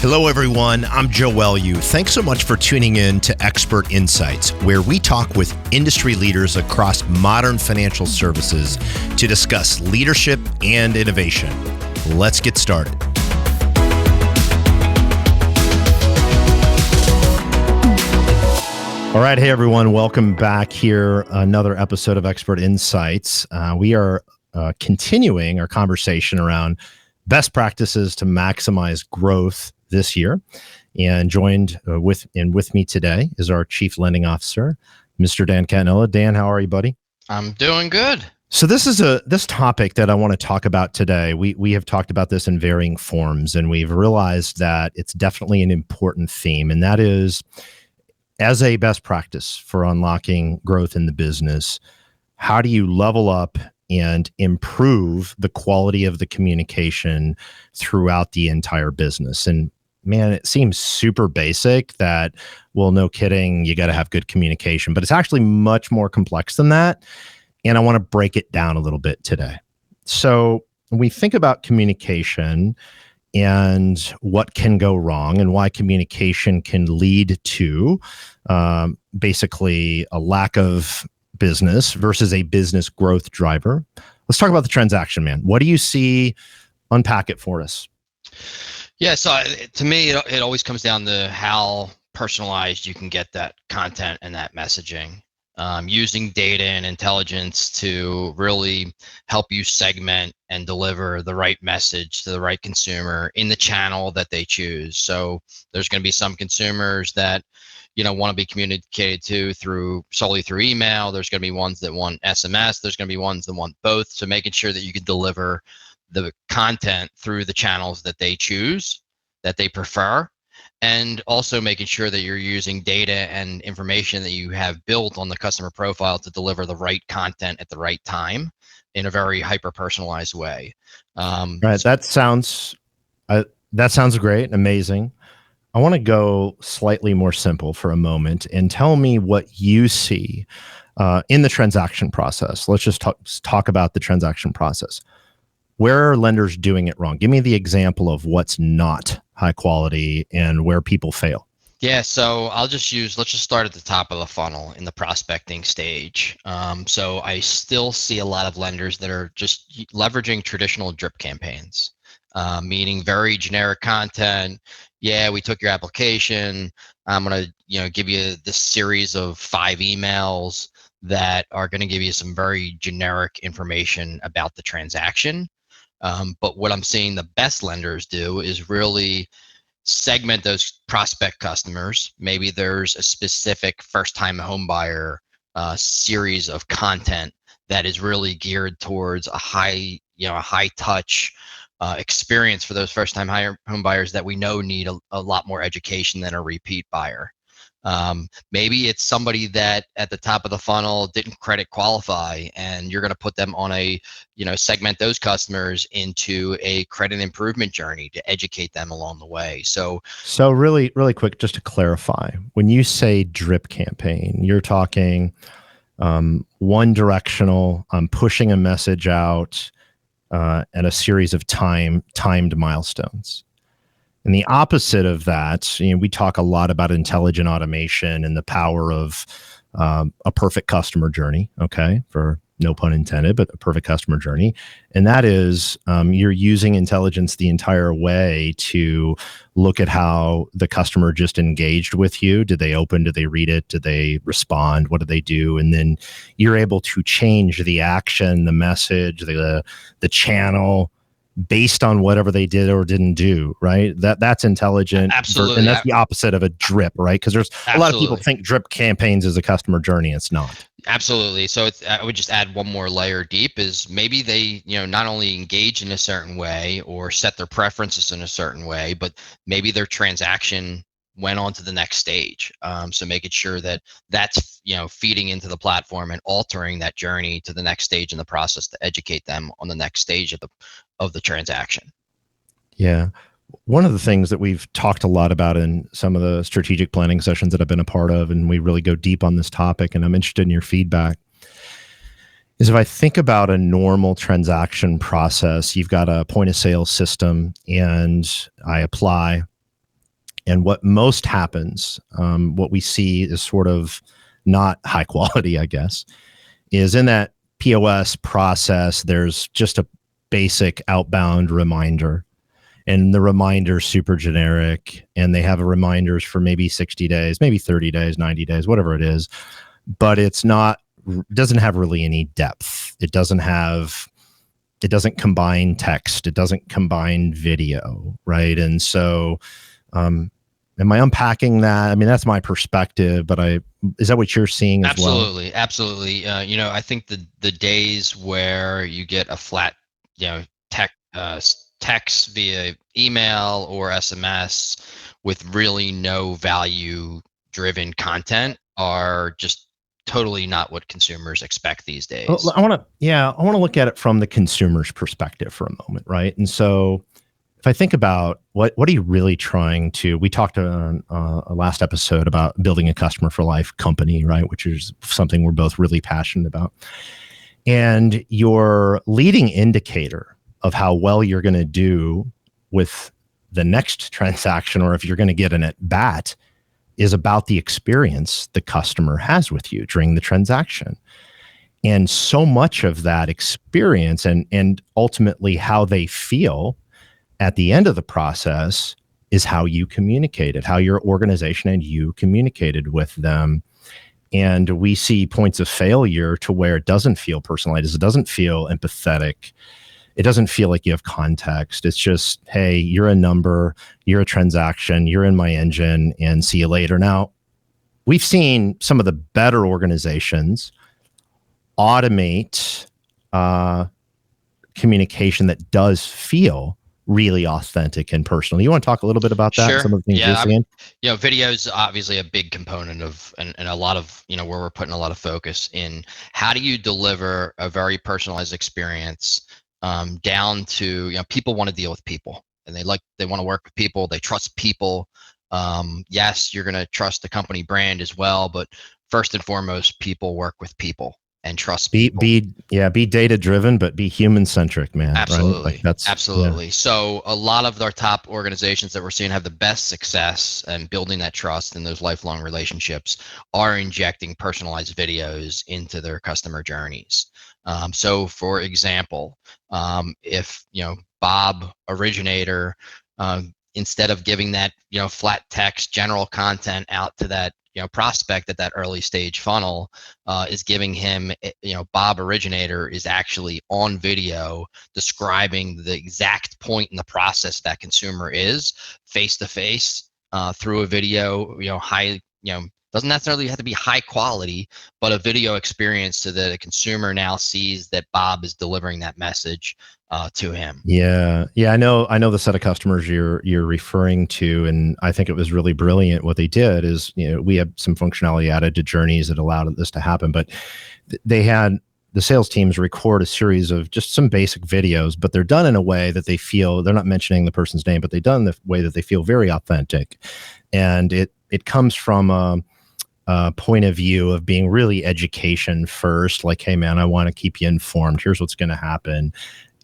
Hello, everyone. I'm Joe Welu. Thanks so much for tuning in to Expert Insights, where we talk with industry leaders across modern financial services to discuss leadership and innovation. Let's get started. All right. Hey, everyone. Welcome back here. Another episode of Expert Insights. We are continuing our conversation around best practices to maximize growth this year. And joined with me today is our Chief Lending Officer, Mr. Dan Catinella. Dan, how are you, buddy? I'm doing good. So this is this topic that I want to talk about today. We have talked about this in varying forms, and we've realized that it's definitely an important theme, and that is, as a best practice for unlocking growth in the business, how do you level up and improve the quality of the communication throughout the entire business? And man, it seems super basic that, well, no kidding, you got to have good communication, but it's actually much more complex than that. And I want to break it down a little bit today. So when we think about communication and what can go wrong and why communication can lead to basically a lack of business versus a business growth driver. Let's talk about the transaction, man. What do you see? Unpack it for us. Yeah, so to me, it always comes down to how personalized you can get that content and that messaging. Using data and intelligence to really help you segment and deliver the right message to the right consumer in the channel that they choose. So there's going to be some consumers that want to be communicated to solely through email. There's going to be ones that want SMS. There's going to be ones that want both. So making sure that you can deliver the content through the channels that they choose, that they prefer, and also making sure that you're using data and information that you have built on the customer profile to deliver the right content at the right time in a very hyper-personalized way. Right. That sounds great. Amazing. I want to go slightly more simple for a moment and tell me what you see in the transaction process. Let's just talk about the transaction process. Where are lenders doing it wrong? Give me the example of what's not high quality and where people fail. Yeah, so let's just start at the top of the funnel in the prospecting stage. So I still see a lot of lenders that are just leveraging traditional drip campaigns, meaning very generic content. Yeah, we took your application. I'm going to, give you this series of 5 emails that are going to give you some very generic information about the transaction. But what I'm seeing the best lenders do is really segment those prospect customers. Maybe there's a specific first-time home buyer series of content that is really geared towards a high touch experience for those first-time home buyers that we know need a lot more education than a repeat buyer. Maybe it's somebody that at the top of the funnel didn't credit qualify, and you're going to put them on segment those customers into a credit improvement journey to educate them along the way. So really, really quick, just to clarify, when you say drip campaign, you're talking one directional, pushing a message out and a series of timed milestones. And the opposite of that, we talk a lot about intelligent automation and the power of a perfect customer journey, okay, for no pun intended, but a perfect customer journey. And that is you're using intelligence the entire way to look at how the customer just engaged with you. Did they open? Did they read it? Did they respond? What did they do? And then you're able to change the action, the message, the channel, based on whatever they did or didn't do, right? That's intelligent. Absolutely. And that's the opposite of a drip, right? Because there's a lot of people think drip campaigns is a customer journey. It's not. Absolutely. So I would just add one more layer deep is maybe they, not only engage in a certain way or set their preferences in a certain way, but maybe their transaction went on to the next stage. So making sure that that's, feeding into the platform and altering that journey to the next stage in the process to educate them on the next stage of the transaction. Yeah. One of the things that we've talked a lot about in some of the strategic planning sessions that I've been a part of, and we really go deep on this topic, and I'm interested in your feedback, is if I think about a normal transaction process, you've got a point of sale system and I apply And what most happens, what we see is sort of not high quality, I guess, is in that POS process, there's just a basic outbound reminder. And the reminder's super generic, and they have a reminders for maybe 60 days, maybe 30 days, 90 days, whatever it is. But it's not, doesn't have really any depth. It doesn't combine text. It doesn't combine video, right? And so, am I unpacking that? I mean, that's my perspective, but is that what you're seeing as well? Absolutely, absolutely. I think the days where you get a flat, text via email or SMS with really no value-driven content are just totally not what consumers expect these days. I want to look at it from the consumer's perspective for a moment, right? And so, if I think about what are you really trying to, we talked on a last episode about building a customer for life company, right? Which is something we're both really passionate about. And your leading indicator of how well you're going to do with the next transaction, or if you're going to get an at bat, is about the experience the customer has with you during the transaction. And so much of that experience and ultimately how they feel at the end of the process is how you communicated, how your organization and you communicated with them. And we see points of failure to where it doesn't feel personalized, it doesn't feel empathetic, it doesn't feel like you have context. It's just, hey, you're a number, you're a transaction, you're in my engine, and see you later. Now, we've seen some of the better organizations automate communication that does feel really authentic and personal. You want to talk a little bit about that? Sure. Some of the things you're seeing? Video is obviously a big component of, and a lot of, where we're putting a lot of focus in. How do you deliver a very personalized experience down to, people want to deal with people, and they want to work with people. They trust people. Yes, you're going to trust the company brand as well, but first and foremost, people work with people and trust people. Be data driven, but be human centric, man. Absolutely. Right? Like Absolutely. Yeah. So a lot of our top organizations that we're seeing have the best success and building that trust and those lifelong relationships are injecting personalized videos into their customer journeys. So for example, if, Bob originator, instead of giving that, flat text general content out to that, prospect at that early stage funnel, is giving him, Bob originator is actually on video describing the exact point in the process that consumer is face to face through a video, high, doesn't necessarily have to be high quality, but a video experience so that a consumer now sees that Bob is delivering that message to him. Yeah. I know the set of customers you're referring to, and I think it was really brilliant. What they did is, we had some functionality added to journeys that allowed this to happen, but they had the sales teams record a series of just some basic videos, but they're done in a way that they feel, they're not mentioning the person's name, but they're done in the way that they feel very authentic. And it comes from a point of view of being really education first, like, hey man, I want to keep you informed. Here's what's going to happen,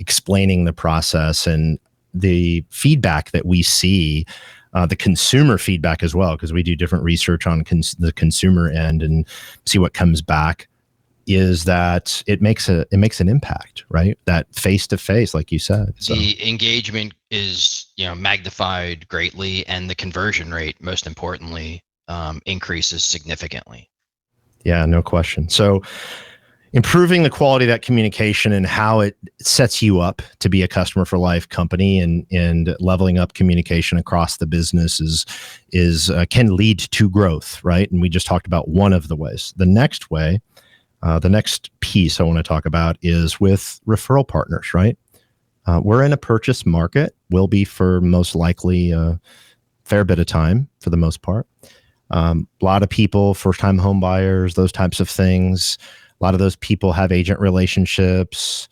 explaining the process and the feedback that we see, the consumer feedback as well, because we do different research on the consumer end and see what comes back, is that it makes an impact, right? That face to face, like you said. So the engagement is, magnified greatly, and the conversion rate, most importantly, increases significantly. Yeah, no question. So improving the quality of that communication and how it sets you up to be a customer for life company, and leveling up communication across the business is can lead to growth, right? And we just talked about one of the ways. The next way, the next piece I want to talk about is with referral partners, right? We're in a purchase market, will be for most likely a fair bit of time for the most part. A lot of people, first-time home buyers, those types of things. A lot of those people have agent relationships.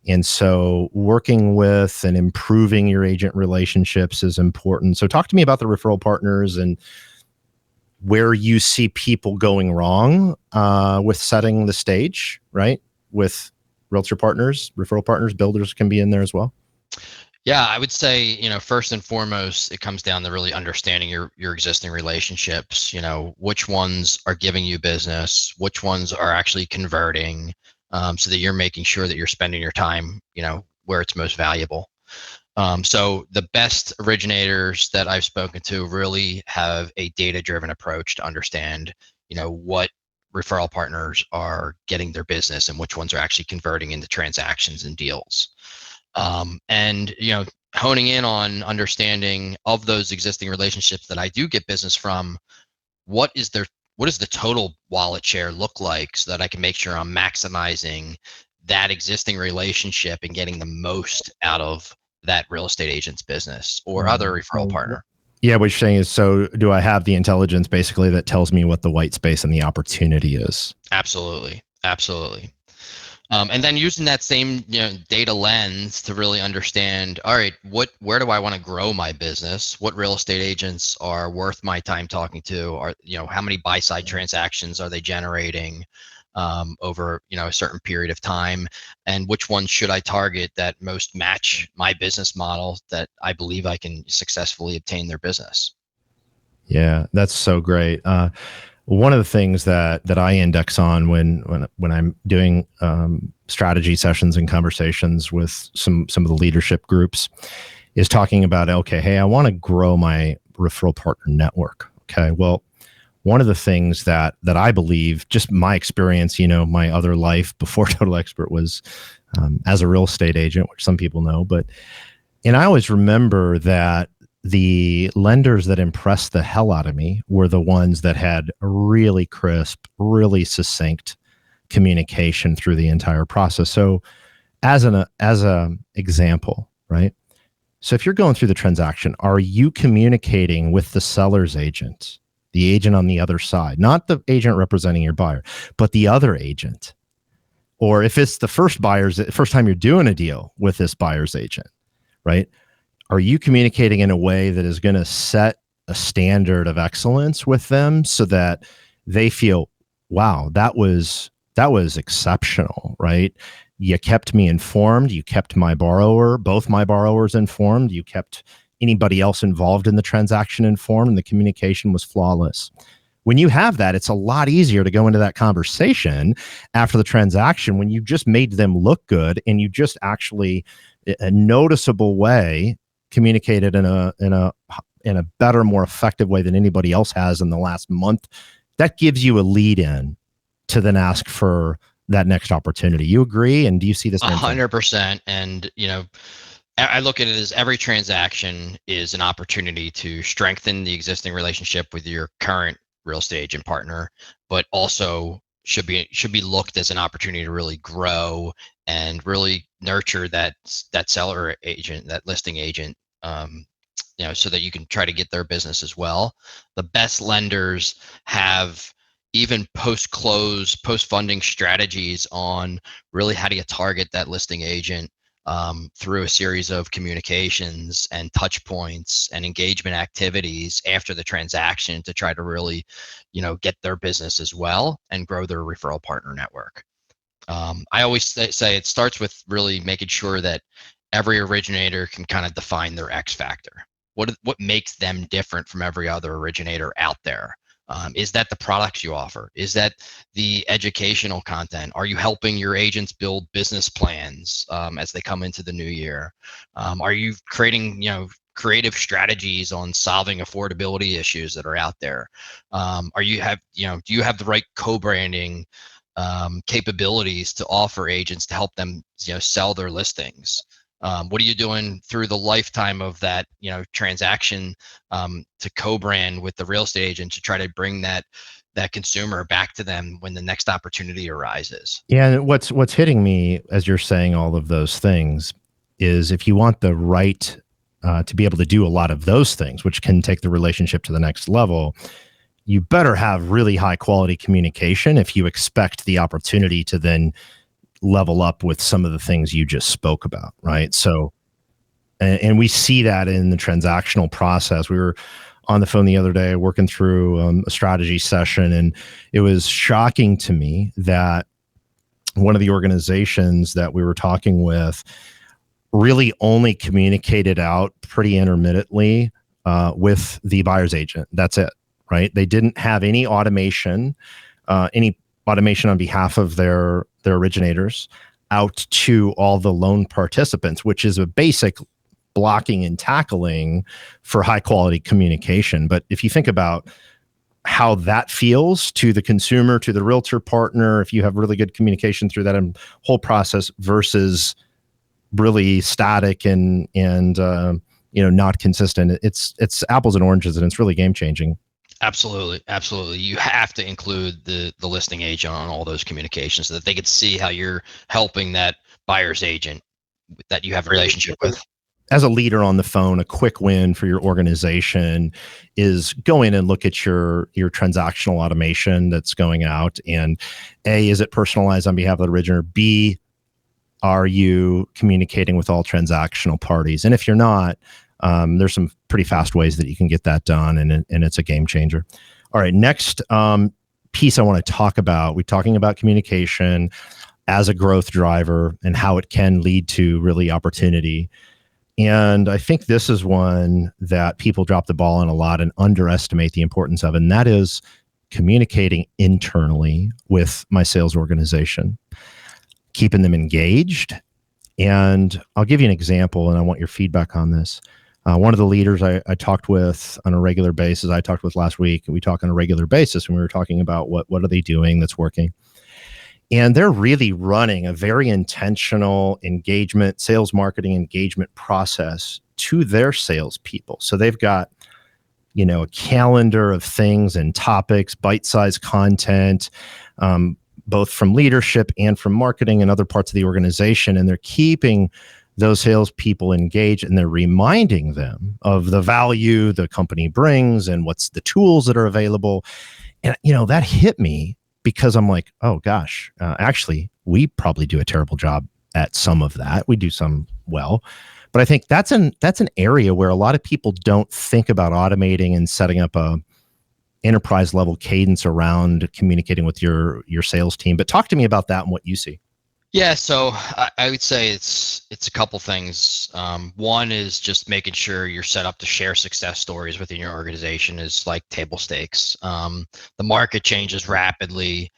And so working with and improving your agent relationships is important. So talk to me about the referral partners and where you see people going wrong with setting the stage, right? With realtor partners, referral partners, builders can be in there as well. Yeah, I would say, first and foremost, it comes down to really understanding your existing relationships. Which ones are giving you business, which ones are actually converting, so that you're making sure that you're spending your time, where it's most valuable. So the best originators that I've spoken to really have a data-driven approach to understand, what referral partners are getting their business and which ones are actually converting into transactions and deals. And honing in on understanding of those existing relationships that I do get business from, what is their what does the total wallet share look like, so that I can make sure I'm maximizing that existing relationship and getting the most out of that real estate agent's business or other referral partner. Yeah, what you're saying is, so do I have the intelligence basically that tells me what the white space and the opportunity is? Absolutely, absolutely. And then using that same data lens to really understand, all right, where do I want to grow my business? What real estate agents are worth my time talking to? Are how many buy side transactions are they generating over a certain period of time? And which ones should I target that most match my business model, that I believe I can successfully obtain their business? Yeah, that's so great. One of the things that I index on when I'm doing strategy sessions and conversations with some of the leadership groups is talking about, okay, hey, I want to grow my referral partner network. Okay, well, one of the things that I believe, just my experience, my other life before Total Expert was as a real estate agent, which some people know, and I always remember that the lenders that impressed the hell out of me were the ones that had really crisp, really succinct communication through the entire process. So as a example, right? So if you're going through the transaction, are you communicating with the seller's agent, the agent on the other side, not the agent representing your buyer, but the other agent? Or if it's the first time you're doing a deal with this buyer's agent, right? Are you communicating in a way that is going to set a standard of excellence with them so that they feel, wow, that was exceptional, right? You kept me informed. You kept both my borrowers informed. You kept anybody else involved in the transaction informed, and the communication was flawless. When you have that, it's a lot easier to go into that conversation after the transaction when you just made them look good and you just actually, a noticeable way, communicated in a better, more effective way than anybody else has in the last month. That gives you a lead in to then ask for that next opportunity. You agree? And do you see the same thing? 100%. And I look at it as every transaction is an opportunity to strengthen the existing relationship with your current real estate agent partner, but also should be looked as an opportunity to really grow and really nurture that seller agent, that listing agent, so that you can try to get their business as well. The best lenders have even post-close, post-funding strategies on really how do you target that listing agent through a series of communications and touch points and engagement activities after the transaction to try to really, get their business as well and grow their referral partner network. I always say it starts with really making sure that every originator can kind of define their X factor. What makes them different from every other originator out there? Is that the products you offer? Is that the educational content? Are you helping your agents build business plans as they come into the new year? Are you creating, creative strategies on solving affordability issues that are out there? Do you have the right co-branding capabilities to offer agents to help them, sell their listings? What are you doing through the lifetime of that, transaction to co-brand with the real estate agent to try to bring that consumer back to them when the next opportunity arises? Yeah, and what's hitting me as you're saying all of those things is, if you want the right to be able to do a lot of those things, which can take the relationship to the next level, you better have really high quality communication if you expect the opportunity to then level up with some of the things you just spoke about, right? So, and we see that in the transactional process. We were on the phone the other day working through a strategy session, and it was shocking to me that one of the organizations that we were talking with really only communicated out pretty intermittently with the buyer's agent. That's it, right? They didn't have any automation on behalf of their originators out to all the loan participants, which is a basic blocking and tackling for high quality communication. But if you think about how that feels to the consumer, to the realtor partner, if you have really good communication through that whole process versus really static and not consistent, it's apples and oranges, and it's really game changing. Absolutely, absolutely. You have to include the listing agent on all those communications so that they could see how you're helping that buyer's agent that you have a relationship with. As a leader on the phone, a quick win for your organization is go in and look at your transactional automation that's going out. And A, is it personalized on behalf of the originator? B, are you communicating with all transactional parties? And if you're not, there's some pretty fast ways that you can get that done, and it's a game changer. All right, next piece I want to talk about, we're talking about communication as a growth driver and how it can lead to really opportunity. And I think this is one that people drop the ball on a lot and underestimate the importance of, and that is communicating internally with my sales organization, keeping them engaged. And I'll give you an example, and I want your feedback on this. One of the leaders I talked with on a regular basis, I talked with last week, and we talk on a regular basis, and we were talking about what are they doing that's working. And they're really running a very intentional engagement, sales marketing engagement process to their salespeople. So they've got, a calendar of things and topics, bite-sized content, both from leadership and from marketing and other parts of the organization. And they're keeping those salespeople engaged, and they're reminding them of the value the company brings and what's the tools that are available. And, that hit me, because I'm like, oh gosh, actually, we probably do a terrible job at some of that. We do some well, but I think that's an area where a lot of people don't think about automating and setting up a enterprise level cadence around communicating with your sales team. But talk to me about that and what you see. Yeah, so I would say it's a couple things. One is just making sure you're set up to share success stories within your organization is like table stakes. The market changes rapidly.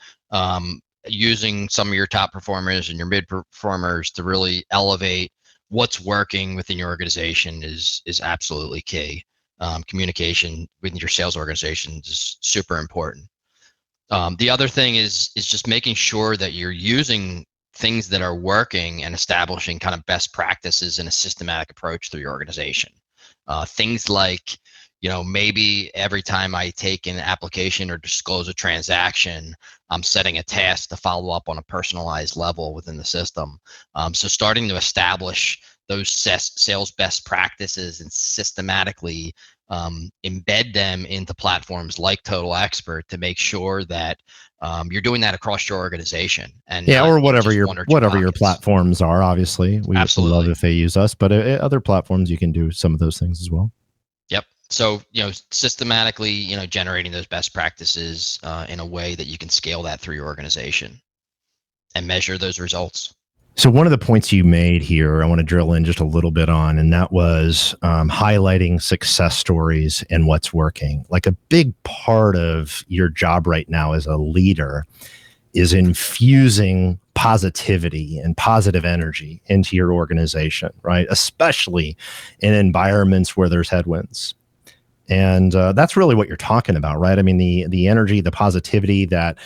Using some of your top performers and your mid performers to really elevate what's working within your organization is absolutely key. Communication within your sales organization is super important. The other thing is just making sure that you're using things that are working and establishing kind of best practices and a systematic approach through your organization. Things like, maybe every time I take an application or disclose a transaction, I'm setting a task to follow up on a personalized level within the system. So starting to establish those sales best practices and systematically embed them into platforms like Total Expert to make sure that you're doing that across your organization, and or whatever your platforms are. Obviously, we love if they use us, but other platforms you can do some of those things as well. Yep. So systematically, generating those best practices in a way that you can scale that through your organization and measure those results. So one of the points you made here, I want to drill in just a little bit on, and that was highlighting success stories and what's working. Like a big part of your job right now as a leader is infusing positivity and positive energy into your organization, right? Especially in environments where there's headwinds. And that's really what you're talking about, right? I mean, the energy, the positivity that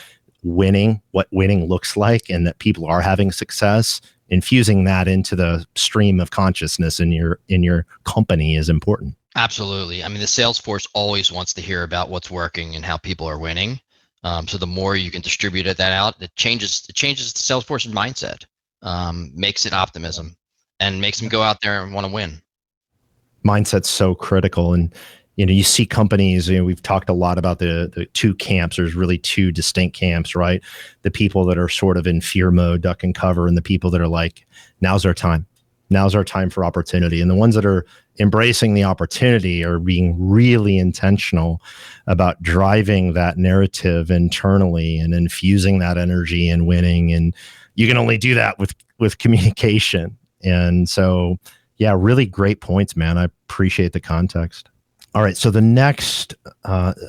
what winning looks like, and that people are having success, infusing that into the stream of consciousness in your company is important. Absolutely. I mean, the sales force always wants to hear about what's working and how people are winning. So the more you can distribute that out, it changes the sales force's mindset, makes it optimism, and makes them go out there and want to win. Mindset's so critical. And you see companies, we've talked a lot about the two camps. There's really two distinct camps, right? The people that are sort of in fear mode, duck and cover, and the people that are like, now's our time. Now's our time for opportunity. And the ones that are embracing the opportunity are being really intentional about driving that narrative internally and infusing that energy and winning. And you can only do that with communication. And so, yeah, really great points, man. I appreciate the context. All right. So the next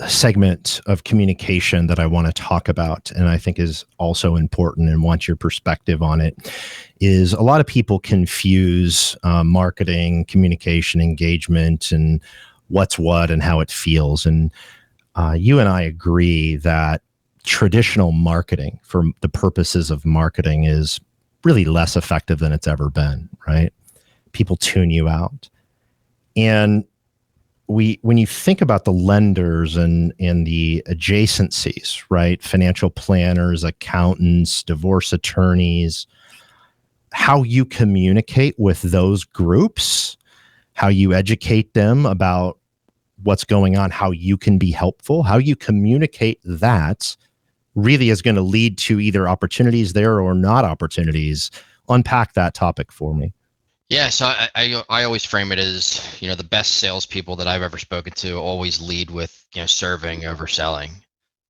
segment of communication that I want to talk about, and I think is also important and want your perspective on it, is a lot of people confuse marketing, communication, engagement, and what's what and how it feels. And you and I agree that traditional marketing for the purposes of marketing is really less effective than it's ever been, right? People tune you out. And when you think about the lenders and the adjacencies, right? Financial planners, accountants, divorce attorneys, how you communicate with those groups, how you educate them about what's going on, how you can be helpful, how you communicate that really is going to lead to either opportunities there or not opportunities. Unpack that topic for me. Yeah, so I always frame it as, the best salespeople that I've ever spoken to always lead with, serving over selling.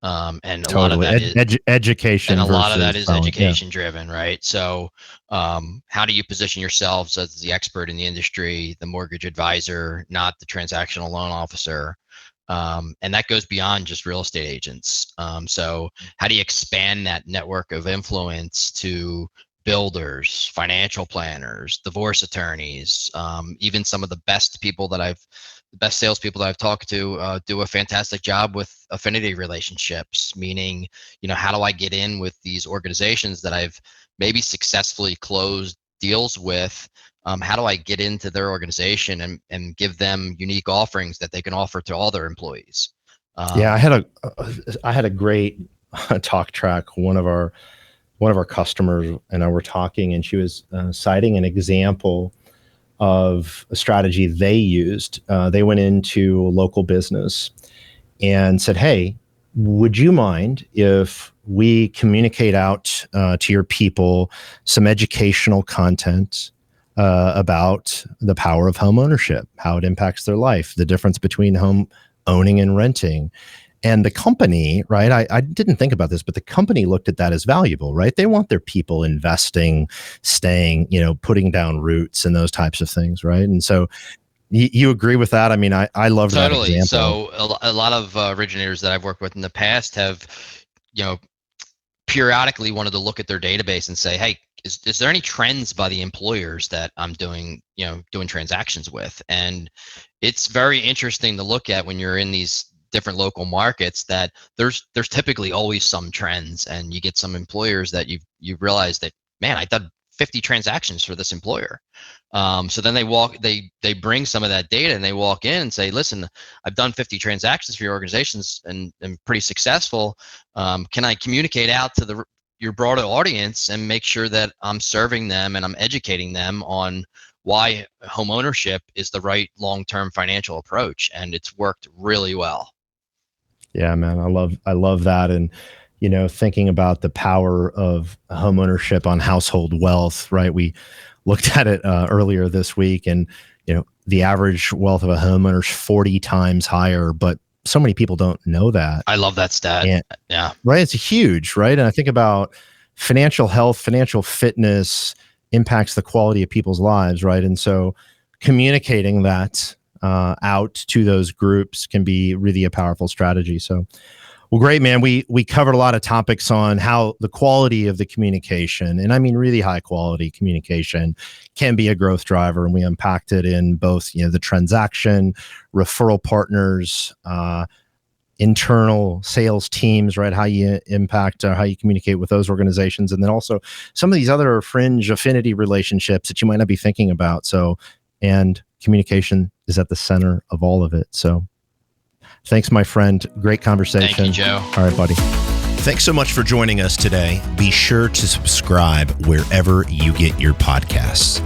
And a lot of that is education, and a lot of that versus is selling. education driven, right? So, how do you position yourselves as the expert in the industry, the mortgage advisor, not the transactional loan officer? And that goes beyond just real estate agents. So how do you expand that network of influence to builders, financial planners, divorce attorneys, even some of the best salespeople that I've talked to do a fantastic job with affinity relationships, meaning, how do I get in with these organizations that I've maybe successfully closed deals with? How do I get into their organization and give them unique offerings that they can offer to all their employees? Yeah, I had a great talk track. One of our customers and I were talking, and she was citing an example of a strategy they used. They went into a local business and said, "Hey, would you mind if we communicate out to your people some educational content about the power of home ownership, how it impacts their life, the difference between home owning and renting?" And the company, right? I didn't think about this, but the company looked at that as valuable, right? They want their people investing, staying, putting down roots and those types of things, right? And so you agree with that? I mean, I love that Totally. example. So a lot of originators that I've worked with in the past have, periodically wanted to look at their database and say, hey, is there any trends by the employers that I'm doing transactions with? And it's very interesting to look at when you're in these different local markets that there's typically always some trends, and you get some employers that you realize that, man, I done 50 transactions for this employer. So then they bring some of that data and they walk in and say, listen, I've done 50 transactions for your organizations and pretty successful. Can I communicate out to your broader audience and make sure that I'm serving them and I'm educating them on why home ownership is the right long-term financial approach? And it's worked really well. Yeah, man, I love that. And, thinking about the power of home ownership on household wealth, right? We looked at it earlier this week, and, the average wealth of a homeowner is 40 times higher, but so many people don't know that. I love that stat. And, Yeah. right. It's huge, right? And I think about financial health, financial fitness impacts the quality of people's lives, right? And so communicating that out to those groups can be really a powerful strategy. So, well, great, man. We covered a lot of topics on how the quality of the communication, and I mean really high quality communication, can be a growth driver. And we unpacked it in both, the transaction, referral partners, internal sales teams, right? How you impact, how you communicate with those organizations, and then also some of these other fringe affinity relationships that you might not be thinking about. So, and communication is at the center of all of it. So thanks, my friend. Great conversation. Thank you, Joe. All right, buddy. Thanks so much for joining us today. Be sure to subscribe wherever you get your podcasts.